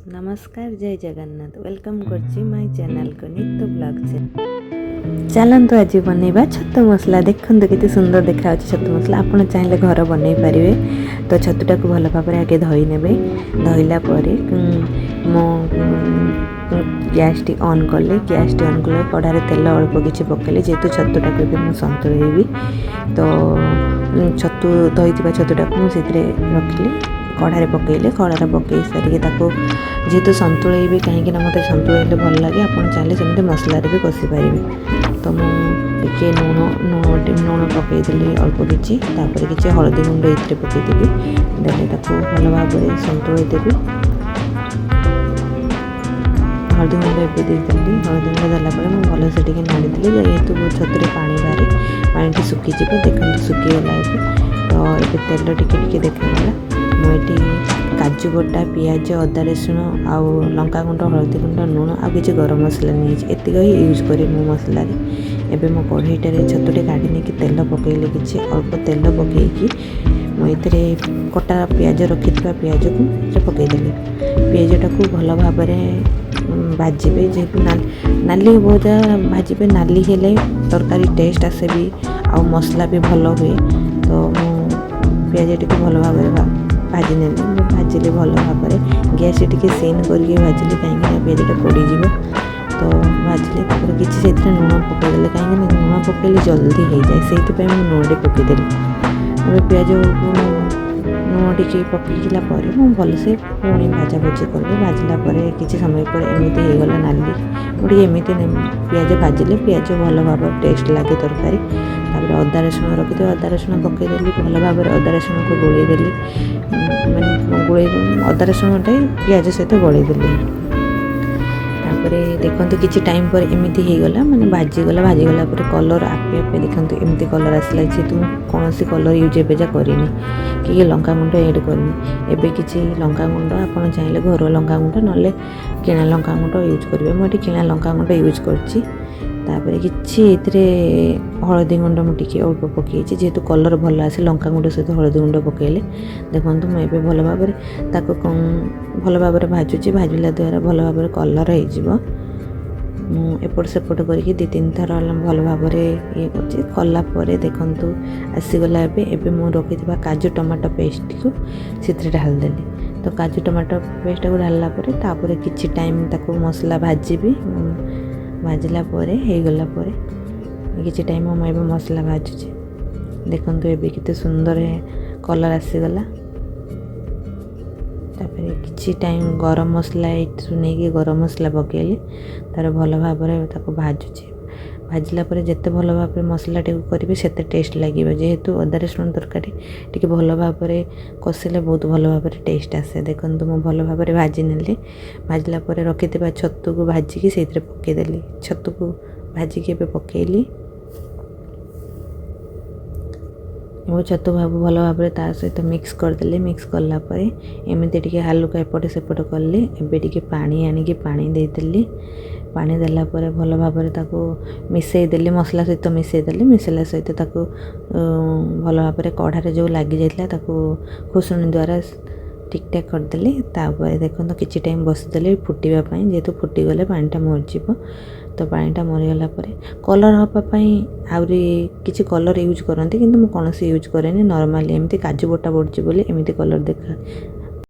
नमस्कार जय जगन्नाथ वेलकम करछि माय चैनल को नीतू ब्लॉग से चलतु आज बनैबा छतु मसला देखते केते सुंदर देखा छतु मसला आपण चाहिले घर बनै पारिबे। तो छतुटा को भल भाव आगे धोई नेबे। धोइला परे मो गैस टी ऑन कले कढ़ारे तेल अल्प किछि पकेले जेतु छतुटा को भी मु संतुलेबी। तो छतु धोइतिबा छतुटा को सेतरे रखिले कढ़ारे पकेले कढ़ारे पकई सारिके ताको जेहेतु संतुलेबी कहीं मत संतुले भल लगे आप चाहिए सेमती मसलार भी कषि पारे। तो मुझे लुण पकईदेली अल्प किसी किसी हलदी गुंड ये पकईदेवी देने भल भाव संतुले देवी। हलदी गुंड ए देदेली हलदी गुंड देलापर मुझे भलसे टे नाड़ी जेहेतु छतुरे पानी बाहरी पानी सुखीज देखते सुखीगला। तो ये तेल टिके देखागला मुझे काजू बटा पियाज अदा रसुण आउ लंका गुंड हलदी गुंड लुण आ कि गरम मसला नहीं एतिक ही यूज करी मो मसलार। एबे मो कढ़ईटे छतुटे काढ़ी नहीं तेल पकईले कि अल्प तेल पकईकी मुझे कटा पियाज रखि पियाज को पकईदेली। पियाजटा को भल भाव भाजबे जेहेतु नाली बहुत भाजबे नाली हेले तरकारी टेस्ट आसे भी आ मसला भी भल हुए। तो पियाज टी भल भाव भाजी ने भाजिले भल भाव गैस टी सीन करके भाजिले कहीं पियाजटा पोड़ीज। तो भाजिले किसी से लुण पकईदे कहीं लुण पकईले जल्दी हो जाए से लुण पकईदेली। पियाज लुण टी पकईला भलसे पुणी भाजा भुजी कली भाजला किसी समय पर एमती होगला नाली मुझे एमती पियाज भाजिले पियाज भल भाव टेस्ट लगे तरकारी। तापर अदा रसुण रखी अदा रसुण पकईदेली भल भाव अदा रसुण को गोलैदेली मैंने गोल अदा रसुणटा पियाज सहित गोलैदेली। देखते किसी टाइम पर एमती होगला मैंने भाजीगला भाजीगला कलर आपे आपे देखते एमती कलर आसला जेहेतु कौन सी कलर यूज एवं करनी कि लंका गुंड एड करनी। एबे किसी लंका गुंड आप चाहिए घर लंका गुंड ना किणा लंका गुंड यूज करेंगे। मुझे किणा लंका गुंड यूज करछि। किसी हलदी गुंड मुझे अल्प पकई जेहेतु कलर भल आसे लंका गुंड सहित हलदी गुंड पकईले देखो मुझे भल भाव भल भाव भाजुची भाजला द्वारा भल भाव कलर हो एपट सेपट करके 2-3 थर भल भाव ये कलापर देखु आसीगला। एबे मु रखी काजू टमाटो पेस्ट को से ढालदेली। तो काजू टमाटो पेस्ट को ढाला किसी टाइम ताको मसला भाजबी भाजला होगला किसी टाइम मुझे मसला भाजुची देखु एबे केते सुंदर कलर आसीगला। तापर किसी टाइम गरम मसला नहीं गरम मसला पकईले तार भल भाव भाजुची भाजला जिते भल भाव मसला टी करेंगे से टेस्ट लगे जेहेतु अदा रसुण तरकारी टी भल भाव कषिले बहुत भल भाव टेस्ट आसे। देखो मुझे भल भाव भाजी नेली भाजला रखी छतु को भाजिकी से पकईदेली छतु को भाजिकी पकईली वो छतु भाव भल भाव सहित मिक्स करदे। मिक्स कलापर एमती टे हालुका एपट सेपट कले एबे टे पानी आनिकी पानी देदेली पानी देला भल भाव मिसईदेली मसला सहित मिसईदेली मिसला सहित भल भाव कढ़ारे जो लगी जाता खुशुणी द्वारा ठीक ठाक करदेली। देखो किसी टाइम बसीदेली फुटापी जेहेतु फुटीगले पानीटा मरीज। तो पानीटा मरीगला कलर हाँपाई आहरी किसी कलर यूज करती किंतु मुझे कौन यूज कैनि नॉर्मली एमती काजू बटा पड़ी एमती कलर